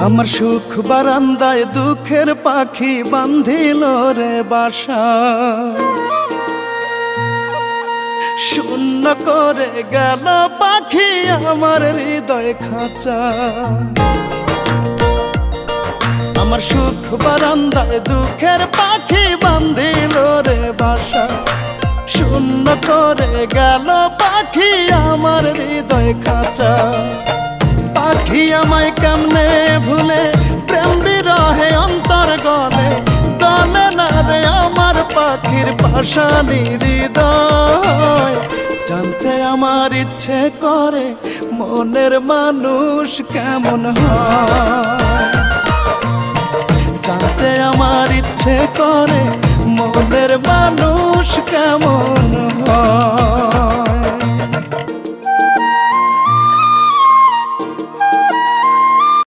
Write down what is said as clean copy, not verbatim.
আমার সুখ বারান্দায় দুঃখের পাখি বাঁধিল রে বাসা, শূন্য করে গেল পাখি আমার হৃদয় খাঁচা। আমার সুখ বারান্দায় দুঃখের পাখি বাঁধিল রে বাসা, শূন্য করে গেল পাখি আমার হৃদয় খাঁচা। পাখি আমায় কেমনে ভুলে প্রেম বিরহে অন্তর গলে, গলে না রে আমার পাখির পাশানি হৃদয়। জানতে আমার ইচ্ছে করে মনের মানুষ কেমন হয়, জানতে আমার ইচ্ছে করে মনের মানুষ কেমন হয়।